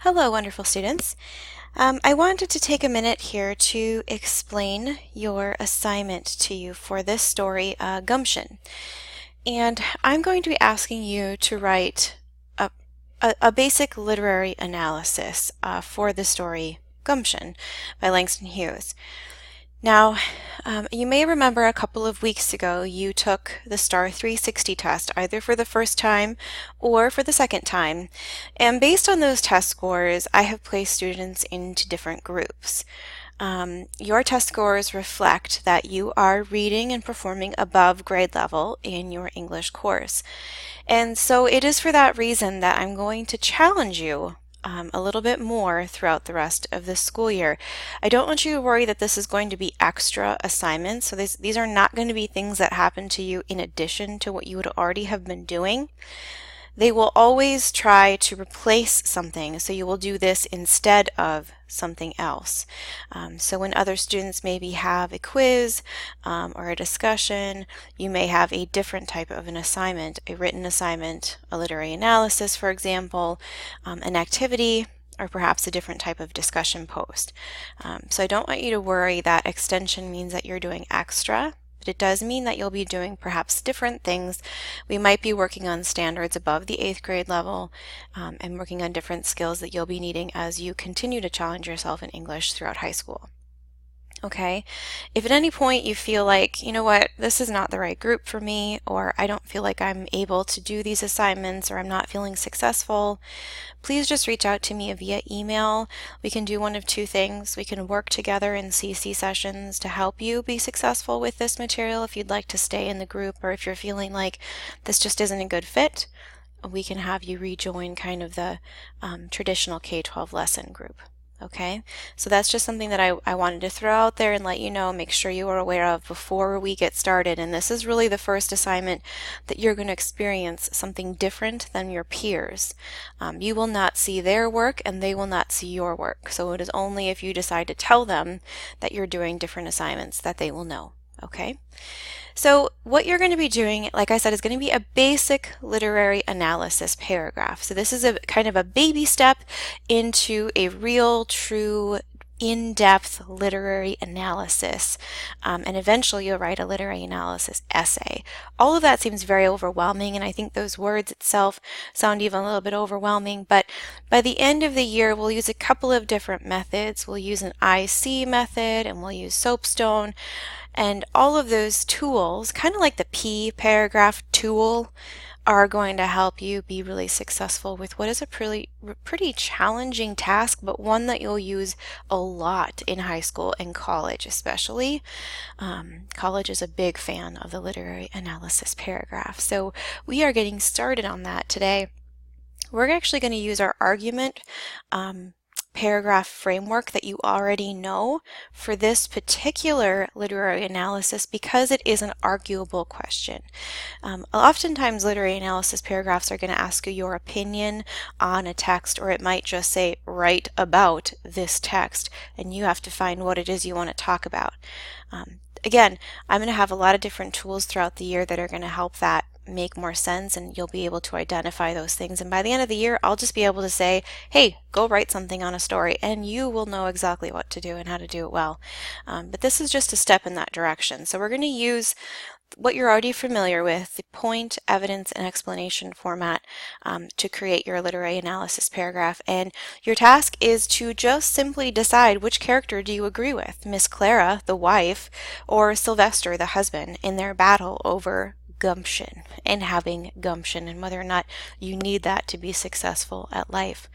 Hello, wonderful students. I wanted to take a minute here to explain your assignment to you for this story, Gumption. And I'm going to be asking you to write a basic literary analysis for the story Gumption by Langston Hughes. Now, you may remember a couple of weeks ago you took the STAR 360 test either for the first time or for the second time, and based on those test scores I have placed students into different groups. Your test scores reflect that you are reading and performing above grade level in your English course, and so it is for that reason that I'm going to challenge you a little bit more throughout the rest of the school year. I don't want you to worry that this is going to be extra assignments. So these are not going to be things that happen to you in addition to what you would already have been doing. They will always try to replace something, so you will do this instead of something else. So when other students maybe have a quiz or a discussion, you may have a different type of an assignment, a written assignment, a literary analysis, for example, an activity, or perhaps a different type of discussion post. So I don't want you to worry that extension means that you're doing extra. But it does mean that you'll be doing perhaps different things. We might be working on standards above the 8th grade level and working on different skills that you'll be needing as you continue to challenge yourself in English throughout high school. Okay, if at any point you feel like, you know what, this is not the right group for me, or I don't feel like I'm able to do these assignments, or I'm not feeling successful, please just reach out to me via email. We can do one of two things. We can work together in CC sessions to help you be successful with this material if you'd like to stay in the group, or if you're feeling like this just isn't a good fit, we can have you rejoin kind of the traditional K-12 lesson group. Okay, so that's just something that I wanted to throw out there and let you know, make sure you are aware of before we get started. And this is really the first assignment that you're going to experience something different than your peers. You will not see their work and they will not see your work. So it is only if you decide to tell them that you're doing different assignments that they will know. Okay? So what you're going to be doing, like I said, is going to be a basic literary analysis paragraph. So this is a kind of a baby step into a real, true, in-depth literary analysis, and eventually you'll write a literary analysis essay. All of that seems very overwhelming, and I think those words itself sound even a little bit overwhelming, but by the end of the year we'll use a couple of different methods. We'll use an IC method and we'll use soapstone. And all of those tools, kind of like the P paragraph tool, are going to help you be really successful with what is a pretty challenging task, but one that you'll use a lot in high school and college especially. College is a big fan of the literary analysis paragraph. So we are getting started on that today. We're actually going to use our argument paragraph framework that you already know for this particular literary analysis because it is an arguable question. Oftentimes literary analysis paragraphs are going to ask you your opinion on a text, or it might just say write about this text and you have to find what it is you want to talk about. Again, I'm going to have a lot of different tools throughout the year that are going to help that make more sense, and you'll be able to identify those things, and by the end of the year I'll just be able to say, hey, go write something on a story, and you will know exactly what to do and how to do it well. But this is just a step in that direction. So we're going to use what you're already familiar with, the point, evidence, and explanation format to create your literary analysis paragraph. And your task is to just simply decide which character do you agree with, Miss Clara, the wife, or Sylvester, the husband, in their battle over gumption and having gumption, and whether or not you need that to be successful at life.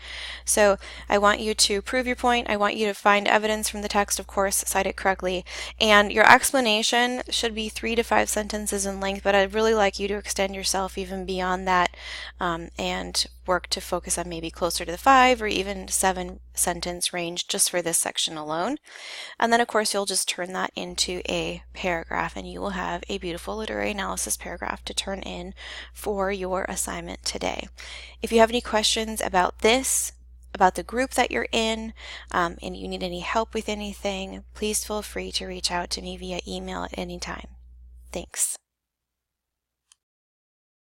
So I want you to prove your point. I want you to find evidence from the text, of course, cite it correctly, and your explanation should be 3 to 5 sentences in length, but I'd really like you to extend yourself even beyond that and work to focus on maybe closer to the 5 or even 7 sentence range just for this section alone. And then of course you'll just turn that into a paragraph, and you will have a beautiful literary analysis paragraph to turn in for your assignment today. If you have any questions about this, about the group that you're in, and you need any help with anything, please feel free to reach out to me via email at any time. Thanks.